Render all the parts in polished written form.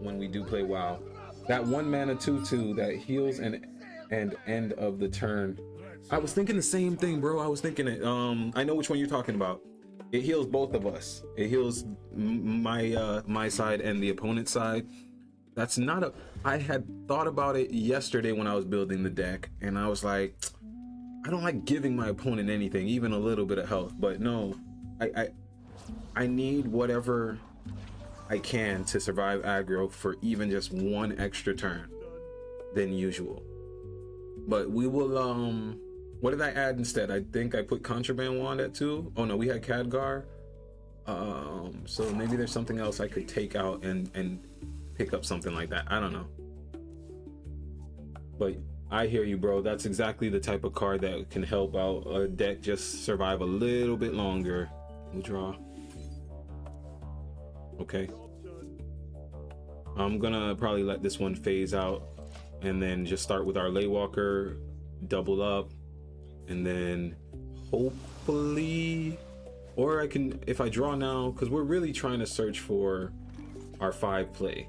when we do play WoW. That 1 mana 2/2 that heals and end of the turn. I was thinking the same thing, bro. I was thinking it. I know which one you're talking about. It heals both of us. It heals my side and the opponent's side. That's not a. I had thought about it yesterday when I was building the deck, and I was like, I don't like giving my opponent anything, even a little bit of health. But no, I need whatever I can to survive aggro for even just 1 extra turn than usual. But we will. What did I add instead? I think I put Contraband Wand at 2. Oh no, we had Khadgar. So maybe there's something else I could take out and pick up something like that. I don't know. But I hear you, bro. That's exactly the type of card that can help out a deck just survive a little bit longer. We'll draw. Okay. I'm gonna probably let this one phase out and then just start with our Laywalker, double up, and then hopefully, or I can, if I draw now, because we're really trying to search for our 5 play.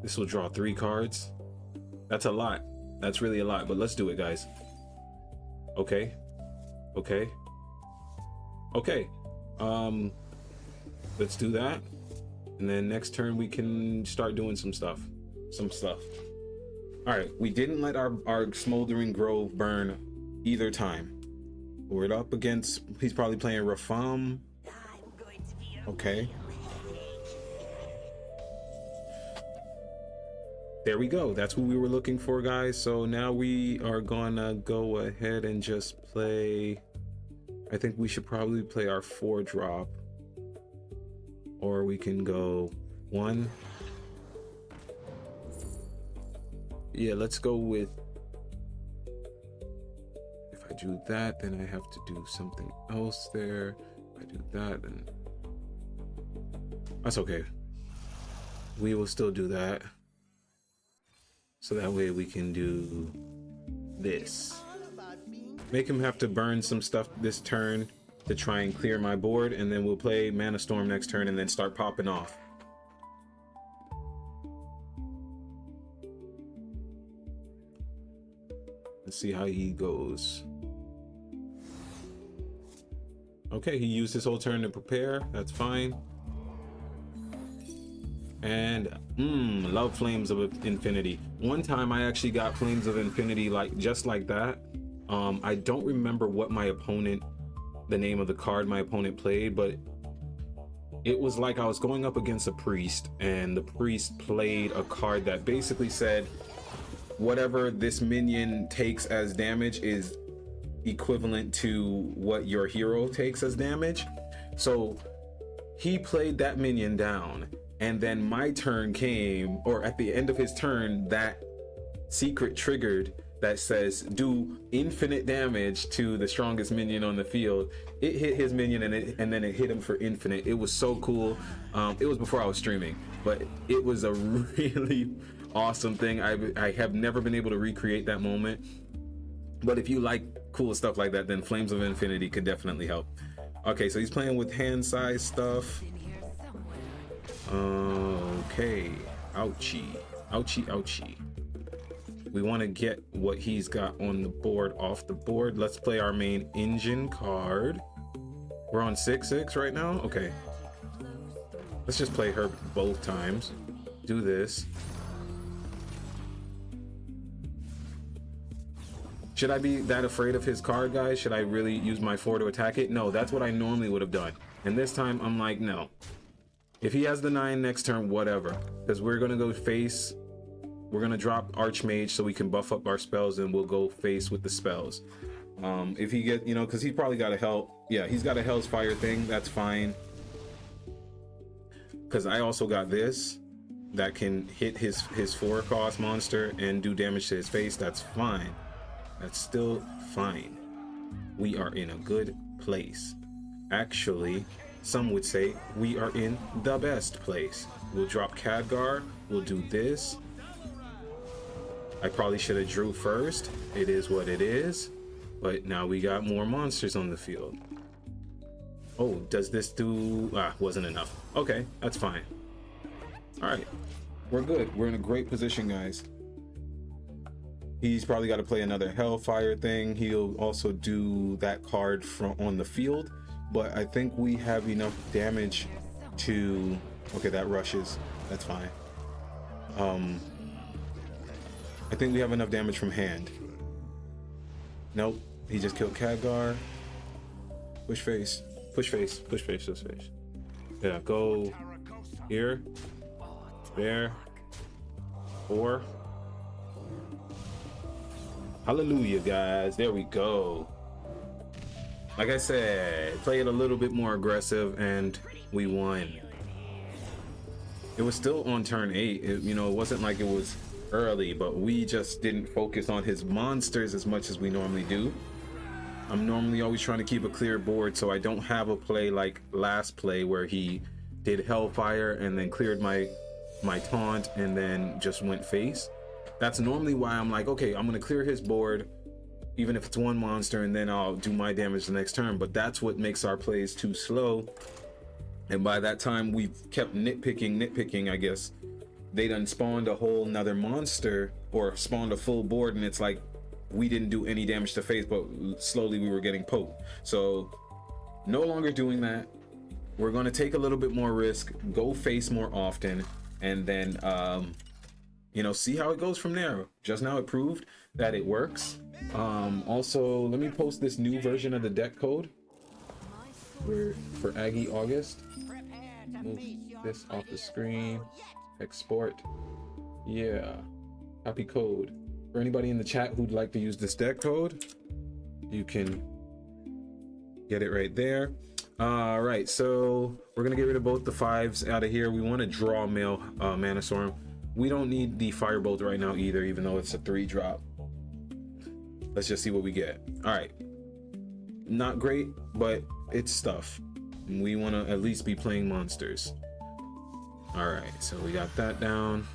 This will draw 3 cards. That's a lot. That's really a lot, but let's do it, guys. Okay. Okay. Okay. Let's do that. And then next turn we can start doing some stuff. All right, we didn't let our Smoldering Grove burn either time. We're up against, he's probably playing Rafaam. Okay. There we go. That's what we were looking for, guys. So now we are gonna go ahead and just play. I think we should probably play our 4-drop. Or we can go 1. Yeah, let's go with, if I do that, then I have to do something else there. If I do that, then that's okay. We will still do that. So that way we can do this. Make him have to burn some stuff this turn to try and clear my board, and then we'll play Mana Storm next turn and then start popping off. Let's see how he goes. Okay, he used his whole turn to prepare. That's fine. And love Flames of Infinity. One time I actually got Flames of Infinity just like that. I don't remember what the name of the card my opponent played, but it was like I was going up against a priest, and the priest played a card that basically said whatever this minion takes as damage is equivalent to what your hero takes as damage. So he played that minion down, and then my turn came, or at the end of his turn, that secret triggered that says do infinite damage to the strongest minion on the field. It hit his minion, and then it hit him for infinite. It was so cool. It was before I was streaming, but it was a really awesome thing. I have never been able to recreate that moment, but if you like cool stuff like that, then Flames of Infinity could definitely help. Okay, so he's playing with hand size stuff. Okay, ouchie, ouchie, ouchie. We want to get what he's got on the board off the board. Let's play our main engine card. We're on 6/6 right now. Okay, let's just play her both times. Do this. Should I be that afraid of his card, guys? Should I really use my 4 to attack it? No, that's what I normally would have done. And this time I'm like, no. If he has the 9 next turn, whatever. Because we're going to go face. We're going to drop Archmage so we can buff up our spells, and we'll go face with the spells. If he get, because he probably got a hell. Yeah, he's got a Hell's Fire thing. That's fine. Because I also got this that can hit his 4-cost monster and do damage to his face. That's fine. That's still fine. We are in a good place. Actually, some would say we are in the best place. We'll drop Khadgar. We'll do this. I probably should have drew first. It is what it is. But now we got more monsters on the field. Oh, does this do... wasn't enough. Okay, that's fine. All right, we're good. We're in a great position, guys. He's probably got to play another Hellfire thing. He'll also do that card from on the field, but I think we have enough damage to. Okay, that rushes. That's fine. I think we have enough damage from hand. Nope, he just killed Khadgar. Push face, push face, push face, push face. Yeah, go here, there, 4. Hallelujah, guys. There we go. Like I said, play it a little bit more aggressive and we won. It was still on turn 8. It wasn't like it was early, but we just didn't focus on his monsters as much as we normally do. I'm normally always trying to keep a clear board, so I don't have a play like last play where he did Hellfire and then cleared my taunt and then just went face. That's normally why I'm like, okay, I'm gonna clear his board, even if it's one monster, and then I'll do my damage the next turn. But that's what makes our plays too slow. And by that time, we've kept nitpicking, I guess. They done spawned a whole nother monster or spawned a full board, and it's like we didn't do any damage to face, but slowly we were getting poked. So no longer doing that. We're going to take a little bit more risk, go face more often, and then see how it goes from there. Just now it proved that it works. Also, let me post this new version of the deck code for Aggie August. Move this off the screen. Export. Yeah, copy code. For anybody in the chat who'd like to use this deck code, you can get it right there. All right, so we're gonna get rid of both the 5s out of here. We want to draw male Manastorm. We don't need the Firebolt right now either, even though it's a 3-drop. Let's just see what we get. All right, not great, but it's stuff. We want to at least be playing monsters. All right, so we got that down.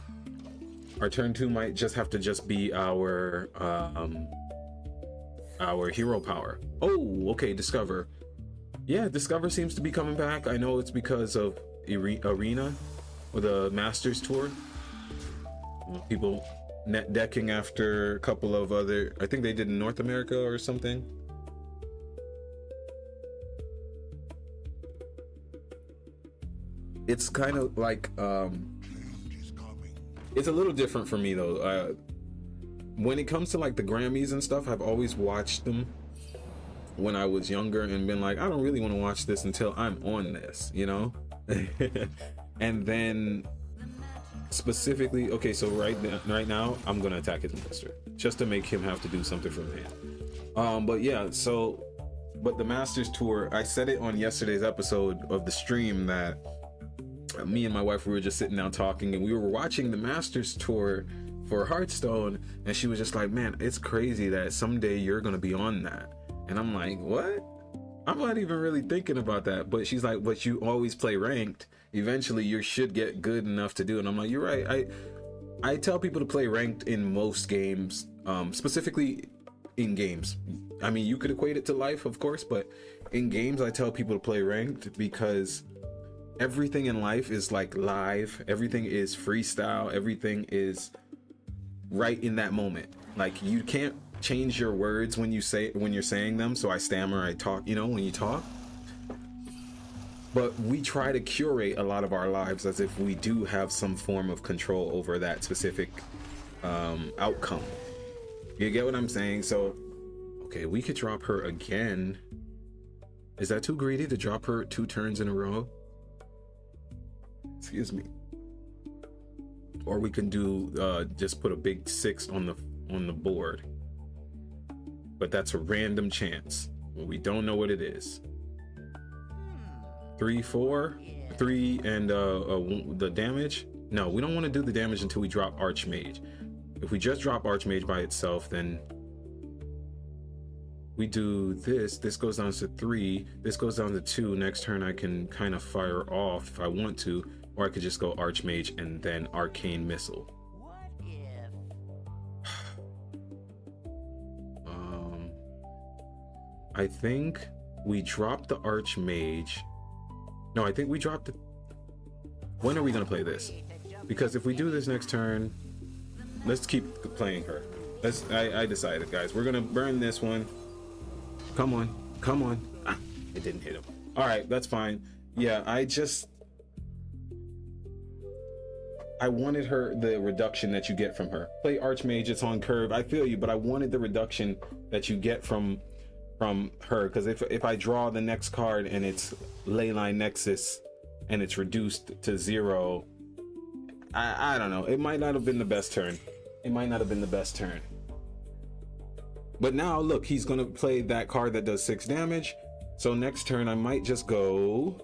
Our turn 2 might just have to be our hero power. Oh, okay, Discover. Yeah, Discover seems to be coming back. I know it's because of Arena or the Masters Tour. People net decking after a couple of other, I think they did in North America or something. It's kind of like it's a little different for me though. When it comes to like the Grammys and stuff, I've always watched them when I was younger and been like, I don't really want to watch this until I'm on this, and then specifically, okay, so right now I'm gonna attack his monster just to make him have to do something from hand. But yeah, but the Masters Tour, I said it on yesterday's episode of the stream that me and my wife, we were just sitting down talking and we were watching the Masters Tour for Hearthstone, and she was just like, man, it's crazy that someday you're gonna be on that. And I'm like, what? I'm not even really thinking about that. But she's like, but you always play ranked, eventually you should get good enough to do it. And I'm like, you're right. I tell people to play ranked in most games, specifically in games. I mean, you could equate it to life, of course, but in games I tell people to play ranked because everything in life is like live, everything is freestyle, everything is right in that moment. Like, you can't change your words when you're saying them, so I stammer, I talk, when you talk. But we try to curate a lot of our lives as if we do have some form of control over that specific outcome. You get what I'm saying? So okay, we could drop her again. Is that too greedy to drop her 2 turns in a row? Excuse me. Or we can do just put a big 6 on the board, but that's a random chance. We don't know what it is. 3, 4, 3, and the damage. No, we don't want to do the damage until we drop Archmage. If we just drop Archmage by itself, then we do this. This goes down to 3. This goes down to 2. Next turn I can kind of fire off if I want to, or I could just go Archmage and then Arcane Missile. I think we dropped the Archmage. No, I think we dropped the... When are we gonna play this? Because if we do this next turn, let's keep playing her. I decided, guys, we're gonna burn this one. Come on, come on. Ah, it didn't hit him. All right, that's fine. Yeah, I wanted the reduction that you get from her. Play Archmage, it's on curve. I feel you, but I wanted the reduction that you get from her, because if I draw the next card and it's Leyline Nexus and it's reduced to 0, I don't know. It might not have been the best turn. It might not have been the best turn. But now look, he's gonna play that card that does 6 damage. So next turn I might just go.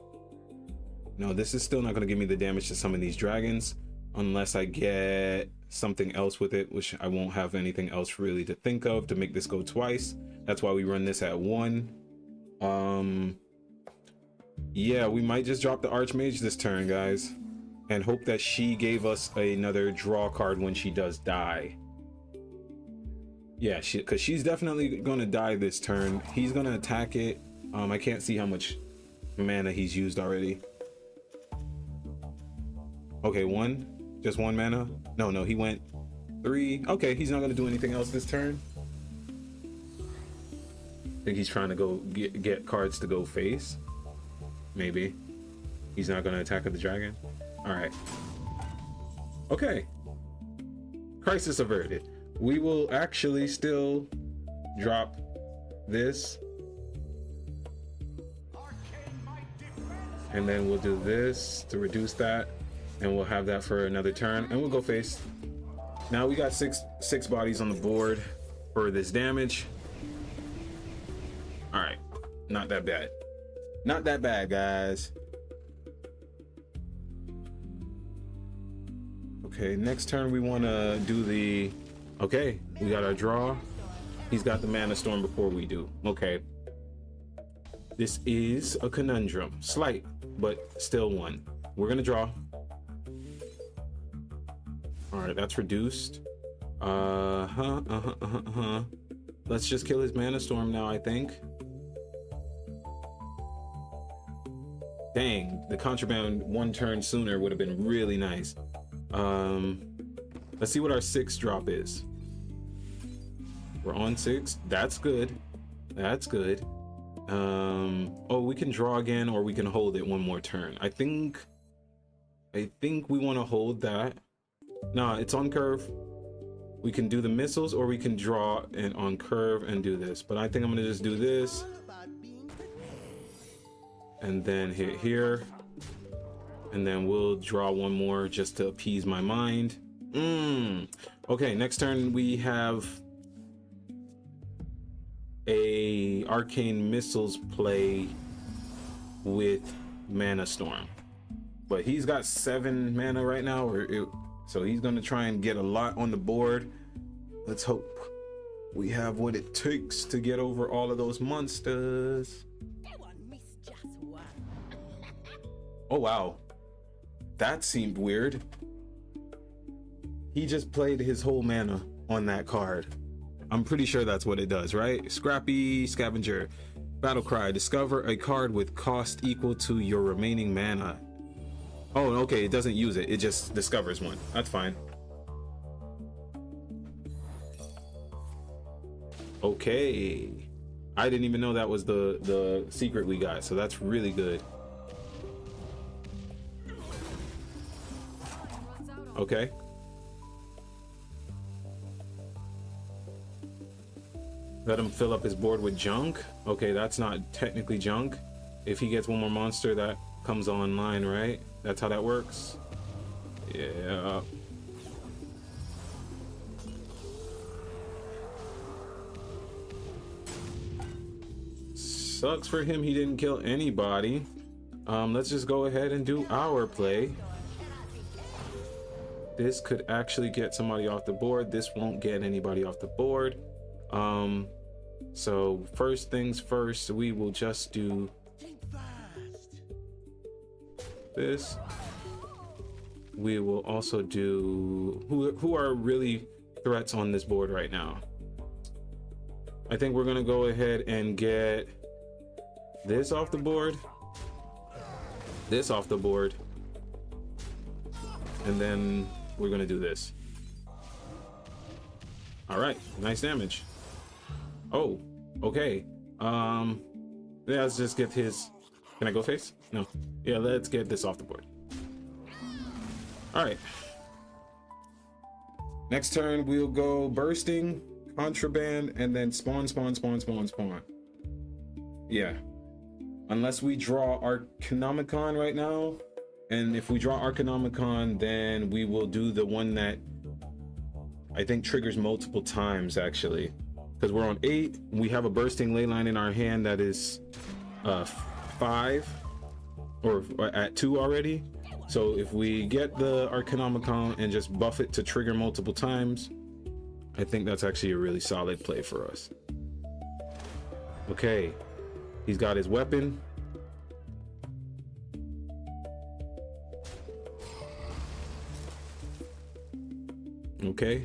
No, this is still not gonna give me the damage to summon these dragons unless I get something else with it, which I won't have anything else really to think of to make this go twice. That's why we run this at 1. Yeah, we might just drop the Archmage this turn, guys, and hope that she gave us another draw card when she does die. Yeah, because she's definitely gonna die this turn. He's gonna attack it. I can't see how much mana he's used already. Okay, 1, just 1 mana. No, he went 3. Okay, he's not gonna do anything else this turn. I think he's trying to go get cards to go face. Maybe he's not gonna attack the dragon. All right. Okay. Crisis averted. We will actually still drop this, and then we'll do this to reduce that, and we'll have that for another turn, and we'll go face. Now we got six bodies on the board for this damage. All right, not that bad. Not that bad, guys. Okay, next turn we want to do the... Okay, we got our draw. He's got the Mana Storm before we do. Okay. This is a conundrum. Slight, but still one. We're going to draw. All right, that's reduced. Let's just kill his Mana Storm now, I think. Dang, the contraband 1 turn sooner would have been really nice. Let's see what our 6 drop is. We're on 6. That's good. That's good. Oh, we can draw again, or we can hold it one more turn. I think we want to hold that. Nah, it's on curve. We can do the missiles, or we can draw and on curve and do this. But I think I'm gonna just do this, and then hit here, and then we'll draw one more just to appease my mind. Okay, next turn we have a arcane missiles play with Mana Storm, but he's got 7 mana right now, so he's gonna try and get a lot on the board. Let's hope we have what it takes to get over all of those monsters. Oh wow, that seemed weird. He just played his whole mana on that card. I'm pretty sure that's what it does, right? Scrappy Scavenger. Battle Cry. Discover a card with cost equal to your remaining mana. Oh, okay, it doesn't use it. It just discovers one. That's fine. Okay. I didn't even know that was the secret we got, so that's really good. Okay. Let him fill up his board with junk. Okay, that's not technically junk. If he gets one more monster that comes online, right? That's how that works. Yeah. Sucks for him he didn't kill anybody. Let's just go ahead and do our play. This could actually get somebody off the board. This won't get anybody off the board. So first things first, we will just do this. We will also do who are really threats on this board right now. I think we're gonna go ahead and get this off the board, this off the board, and then we're gonna do this. All right, nice damage. Oh, okay. Yeah, let's just get his. Can I go face? No. Yeah, let's get this off the board. All right. Next turn we'll go bursting, contraband, and then spawn. Yeah. Unless we draw Arcanomicon right now, and if we draw Arcanomicon, then we will do the one that I think triggers multiple times, actually, because we're on 8. We have a bursting Leyline in our hand that is 5 or at 2 already. So if we get the Arcanomicon and just buff it to trigger multiple times, I think that's actually a really solid play for us. Okay, he's got his weapon. Okay.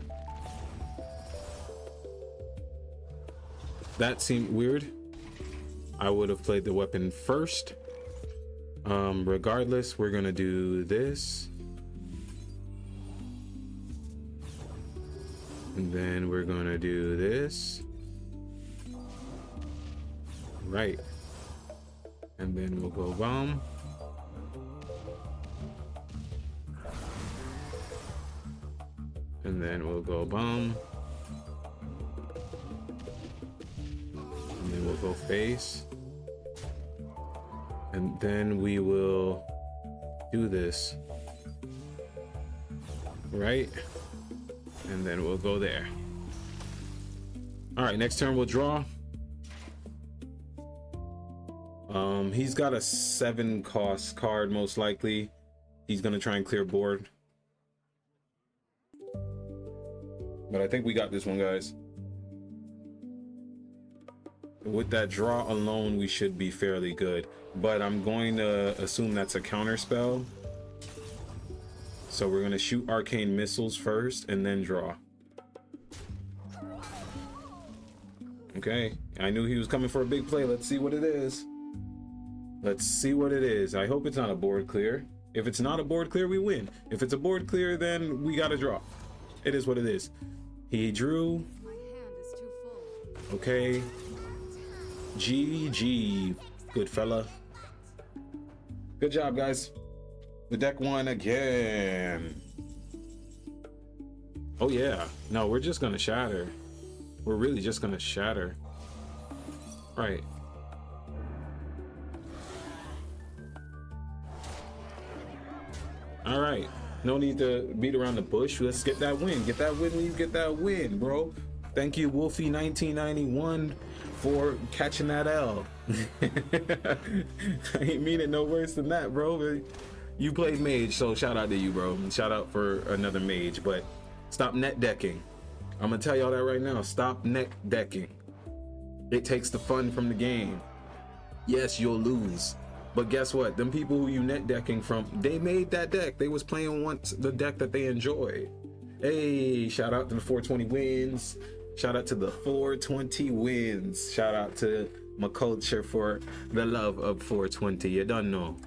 That seemed weird. I would have played the weapon first. Regardless, we're gonna do this. And then we're gonna do this. Right. And then we'll go bomb. And then we'll go bomb. And then we'll go face. And then we will do this. Right? And then we'll go there. All right, next turn we'll draw. He's got a 7 cost card, most likely. He's gonna try and clear board. But I think we got this one, guys. With that draw alone, we should be fairly good. But I'm going to assume that's a counter spell. So we're gonna shoot arcane missiles first and then draw. Okay, I knew he was coming for a big play. Let's see what it is. Let's see what it is. I hope it's not a board clear. If it's not a board clear, we win. If it's a board clear, then we gotta draw. It is what it is. He drew. My hand is too full. Okay. GG, good fella. Good job, guys. The deck won again. Oh yeah. No, we're just gonna shatter. We're really just gonna shatter. Right. All right. No need to beat around the bush. Let's get that win. Get that win, Lee. Get that win, bro. Thank you, Wolfie 1991, for catching that L. I ain't mean it no worse than that, bro. You played mage, so shout out to you, bro. And shout out for another mage. But stop net decking. I'm gonna tell y'all that right now. Stop net decking. It takes the fun from the game. Yes, you'll lose. But guess what? Them people who you net decking from, they made that deck. They was playing once the deck that they enjoyed. Hey, shout out to the 420 wins. Shout out to the 420 wins. Shout out to my culture for the love of 420. You don't know.